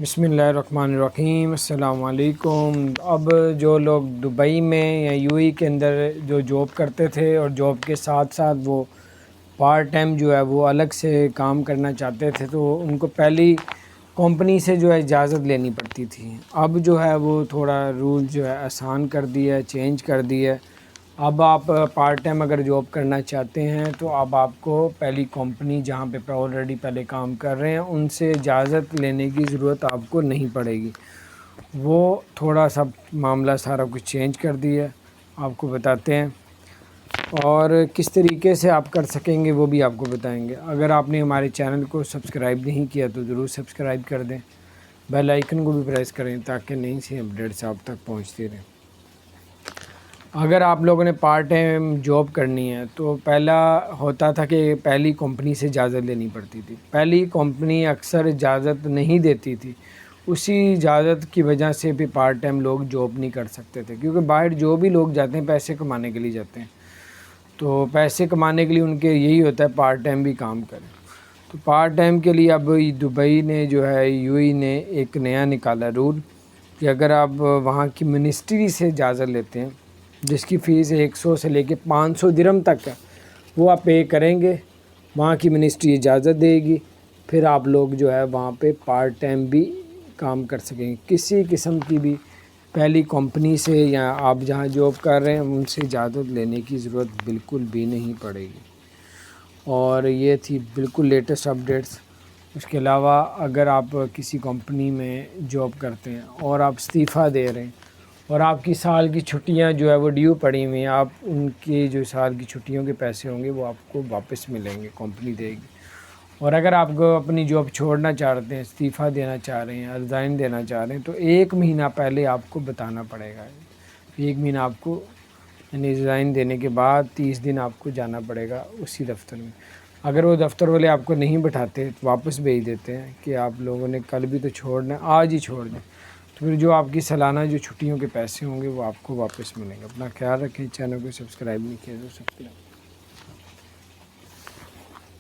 بسم اللہ الرحمن الرحیم، السلام علیکم۔ اب جو لوگ دبئی میں یا یو اے کے اندر جو جاب کرتے تھے اور جاب کے ساتھ ساتھ وہ پارٹ ٹائم جو ہے وہ الگ سے کام کرنا چاہتے تھے تو ان کو پہلی کمپنی سے جو ہے اجازت لینی پڑتی تھی۔ اب جو ہے وہ تھوڑا رول جو ہے آسان کر دیا ہے، چینج کر دیا ہے۔ اب آپ پارٹ ٹائم اگر جاب کرنا چاہتے ہیں تو اب آپ کو پہلی کمپنی جہاں پہ آلریڈی پہلے کام کر رہے ہیں ان سے اجازت لینے کی ضرورت آپ کو نہیں پڑے گی۔ وہ تھوڑا سا معاملہ سارا کچھ چینج کر دیا ہے، آپ کو بتاتے ہیں، اور کس طریقے سے آپ کر سکیں گے وہ بھی آپ کو بتائیں گے۔ اگر آپ نے ہمارے چینل کو سبسکرائب نہیں کیا تو ضرور سبسکرائب کر دیں، بیل آئیکن کو بھی پریس کریں تاکہ نئی سی اپڈیٹس آپ تک پہنچتی رہیں۔ اگر آپ لوگوں نے پارٹ ٹائم جاب کرنی ہے تو پہلا ہوتا تھا کہ پہلی کمپنی سے اجازت لینی پڑتی تھی۔ پہلی کمپنی اکثر اجازت نہیں دیتی تھی، اسی اجازت کی وجہ سے بھی پارٹ ٹائم لوگ جاب نہیں کر سکتے تھے، کیونکہ باہر جو بھی لوگ جاتے ہیں پیسے کمانے کے لیے جاتے ہیں، تو پیسے کمانے کے لیے ان کے یہی ہوتا ہے پارٹ ٹائم بھی کام کریں۔ تو پارٹ ٹائم کے لیے اب دبئی نے جو ہے یو اے نے ایک نیا نکالا رول کہ اگر آپ وہاں کی منسٹری سے اجازت لیتے ہیں جس کی فیس 100 سے لے کے 500 درہم تک ہے، وہ آپ پے کریں گے، وہاں کی منسٹری اجازت دے گی، پھر آپ لوگ جو ہے وہاں پہ پارٹ ٹائم بھی کام کر سکیں گے۔ کسی قسم کی بھی پہلی کمپنی سے یا آپ جہاں جاب کر رہے ہیں ان سے اجازت لینے کی ضرورت بالکل بھی نہیں پڑے گی۔ اور یہ تھی بالکل لیٹسٹ اپڈیٹس۔ اس کے علاوہ اگر آپ کسی کمپنی میں جاب کرتے ہیں اور آپ استعفیٰ دے رہے ہیں اور آپ کی سال کی چھٹیاں جو ہے وہ ڈیو پڑی ہوئی ہیں، آپ ان کی جو سال کی چھٹیوں کے پیسے ہوں گے وہ آپ کو واپس ملیں گے، کمپنی دے گی۔ اور اگر آپ کو اپنی جاب چھوڑنا چاہتے ہیں، استعفیٰ دینا چاہ رہے ہیں، ریزائن دینا چاہ رہے ہیں تو 1 مہینہ پہلے آپ کو بتانا پڑے گا۔ 1 مہینہ آپ کو یعنی ریزائن دینے کے بعد 30 دن آپ کو جانا پڑے گا اسی دفتر میں۔ اگر وہ دفتر والے آپ کو نہیں بٹھاتے تو واپس بھیج دیتے ہیں کہ آپ لوگوں نے کل بھی تو چھوڑنا ہے، آج ہی چھوڑ دیں، تو پھر جو آپ کی سالانہ جو چھٹیوں کے پیسے ہوں گے وہ آپ کو واپس ملیں گے۔ اپنا خیال رکھیں، چینل کو سبسکرائب نہیں کیا تو سبسکرائب